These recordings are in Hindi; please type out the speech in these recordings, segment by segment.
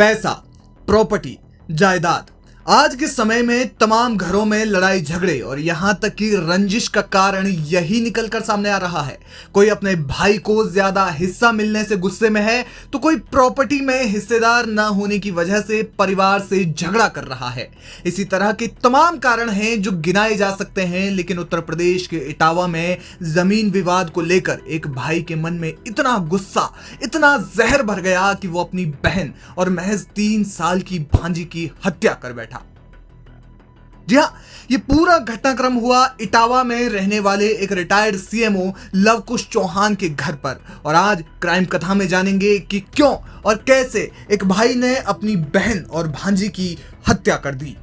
पैसा, प्रॉपर्टी, जायदाद आज के समय में तमाम घरों में लड़ाई झगड़े और यहां तक कि रंजिश का कारण यही निकलकर सामने आ रहा है। कोई अपने भाई को ज्यादा हिस्सा मिलने से गुस्से में है तो कोई प्रॉपर्टी में हिस्सेदार ना होने की वजह से परिवार से झगड़ा कर रहा है। इसी तरह के तमाम कारण हैं जो गिनाए जा सकते हैं, लेकिन उत्तर प्रदेश के इटावा में जमीन विवाद को लेकर एक भाई के मन में इतना गुस्सा, इतना जहर भर गया कि वो अपनी बहन और महज 3 साल की भांजी की हत्या कर बैठा। जी हाँ, ये पूरा घटनाक्रम हुआ इटावा में रहने वाले एक रिटायर्ड सीएमओ लवकुश चौहान के घर पर। और आज क्राइम कथा में जानेंगे कि क्यों और कैसे एक भाई ने अपनी बहन और भांजी की हत्या कर दी।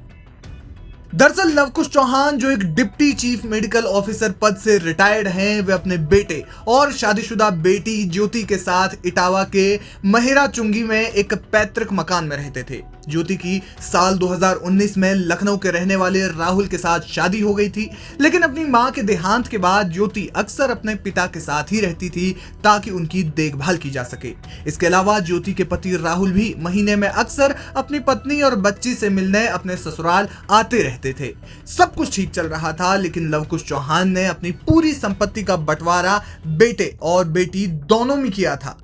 दरअसल लवकुश चौहान जो एक डिप्टी चीफ मेडिकल ऑफिसर पद से रिटायर्ड हैं, वे अपने बेटे और शादीशुदा बेटी ज्योति के साथ इटावा के महिरा चुंगी में एक पैतृक मकान में रहते थे। ज्योति की साल 2019 में लखनऊ के रहने वाले राहुल के साथ शादी हो गई थी, लेकिन अपनी मां के देहांत के बाद ज्योति अक्सर अपने पिता के साथ ही रहती थी ताकि उनकी देखभाल की जा सके। इसके अलावा ज्योति के पति राहुल भी महीने में अक्सर अपनी पत्नी और बच्ची से मिलने अपने ससुराल आते रहते थे। सब कुछ ठीक चल रहा था, लेकिन लवकुश चौहान ने अपनी पूरी संपत्ति का बंटवारा बेटे और बेटी दोनों में किया था।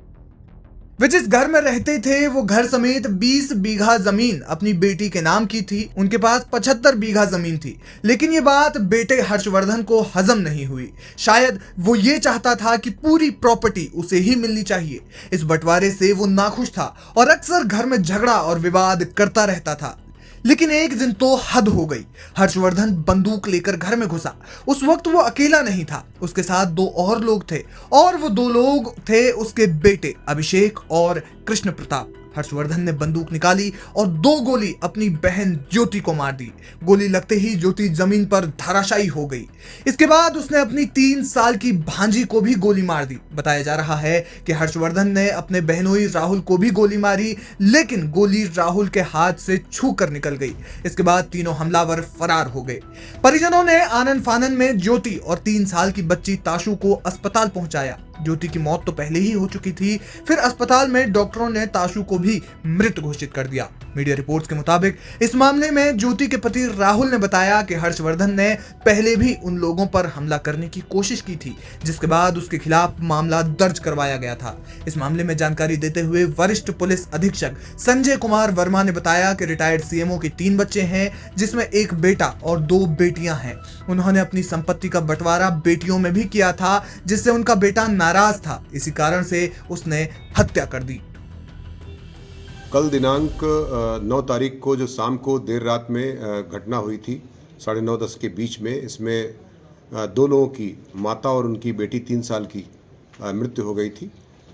वे जिस घर में रहते थे वो घर समेत 20 बीघा जमीन अपनी बेटी के नाम की थी। उनके पास 75 बीघा जमीन थी, लेकिन ये बात बेटे हर्षवर्धन को हजम नहीं हुई। शायद वो ये चाहता था कि पूरी प्रॉपर्टी उसे ही मिलनी चाहिए। इस बंटवारे से वो नाखुश था और अक्सर घर में झगड़ा और विवाद करता रहता था। लेकिन एक दिन तो हद हो गई। हर्षवर्धन बंदूक लेकर घर में घुसा। उस वक्त वो अकेला नहीं था, उसके साथ 2 और लोग थे, और वो 2 लोग थे उसके बेटे अभिषेक और कृष्ण प्रताप। हर्षवर्धन ने बंदूक निकाली और 2 गोली अपनी बहन ज्योति को मार दी। गोली लगते ही ज्योति जमीन पर धराशायी हो गई। इसके बाद उसने अपनी 3 साल की भांजी को भी गोली मार दी। बताया जा रहा है कि हर्षवर्धन ने अपने बहनोई राहुल को भी गोली मारी, लेकिन गोली राहुल के हाथ से छू कर निकल गई। इसके बाद तीनों हमलावर फरार हो गए। परिजनों ने आनन फानन में ज्योति और 3 साल की बच्ची ताशु को अस्पताल पहुंचाया। ज्योति की मौत तो पहले ही हो चुकी थी। फिर अस्पताल में डॉक्टरों ने ताशु को भी मृत घोषित कर दिया। मीडिया रिपोर्ट्स के मुताबिक इस मामले में ज्योति के पति राहुल ने बताया कि हर्षवर्धन ने पहले भी उन लोगों पर हमला करने की कोशिश की थी, जिसके बाद उसके खिलाफ मामला दर्ज करवाया गया था। इस मामले में जानकारी देते हुए वरिष्ठ पुलिस अधीक्षक संजय कुमार वर्मा ने बताया कि रिटायर्ड सीएमओ के 3 बच्चे हैं, जिसमें एक बेटा और 2 बेटियां हैं। उन्होंने अपनी संपत्ति का बंटवारा बेटियों में भी किया था, जिससे उनका बेटा नाराज था। इसी कारण से उसने हत्या कर दी। कल दिनांक 9 तारीख को जो शाम को देर रात में घटना हुई थी 9:30 के बीच में, इसमें 2 लोगों की, माता और उनकी बेटी 3 साल की मृत्यु हो गई थी।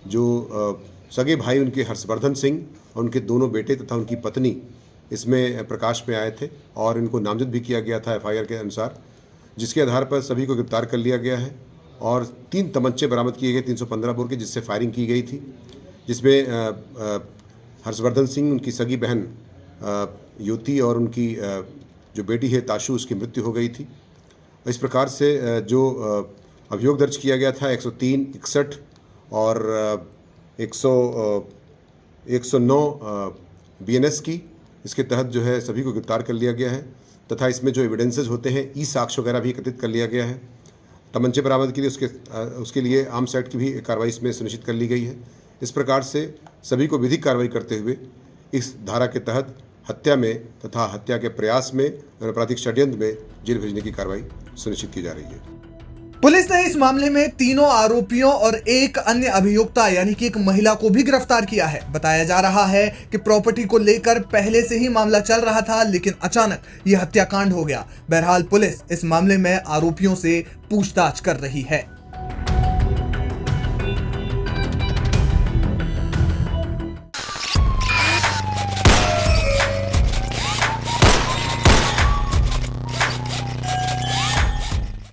जो सगे भाई उनके हर्षवर्धन सिंह और उनके दोनों बेटे तथा उनकी पत्नी इसमें प्रकाश में आए थे और इनको नामजद भी किया गया था एफआईआर के अनुसार, जिसके आधार पर सभी को गिरफ्तार कर लिया गया है और 3 तमंचे बरामद किए गए 315 बोर के, जिससे फायरिंग की गई थी। जिसमें हर्षवर्धन सिंह, उनकी सगी बहन युति और उनकी जो बेटी है ताशु, उसकी मृत्यु हो गई थी। इस प्रकार से जो अभियोग दर्ज किया गया था 103, 61 और 109 बीएनएस की, इसके तहत जो है सभी को गिरफ्तार कर लिया गया है तथा इसमें जो एविडेंसेस होते हैं, ई साक्ष्य वगैरह भी एकत्रित कर लिया गया है। तमंचे बरामद के लिए उसके लिए आर्म्स एक्ट की भी कार्रवाई इसमें सुनिश्चित कर ली गई है। इस प्रकार से सभी को विधिक कार्रवाई करते हुए इस धारा के तहत हत्या में तथा हत्या के प्रयास में और आपराधिक षड्यंत्र में जेल भेजने की कार्रवाई सुनिश्चित की जा रही है। पुलिस ने इस मामले में 3 आरोपियों और एक अन्य अभियुक्ता यानी कि एक महिला को भी गिरफ्तार किया है। बताया जा रहा है कि प्रॉपर्टी को लेकर पहले से ही मामला चल रहा था, लेकिन अचानक यह हत्याकांड हो गया। बहरहाल पुलिस इस मामले में आरोपियों से पूछताछ कर रही है।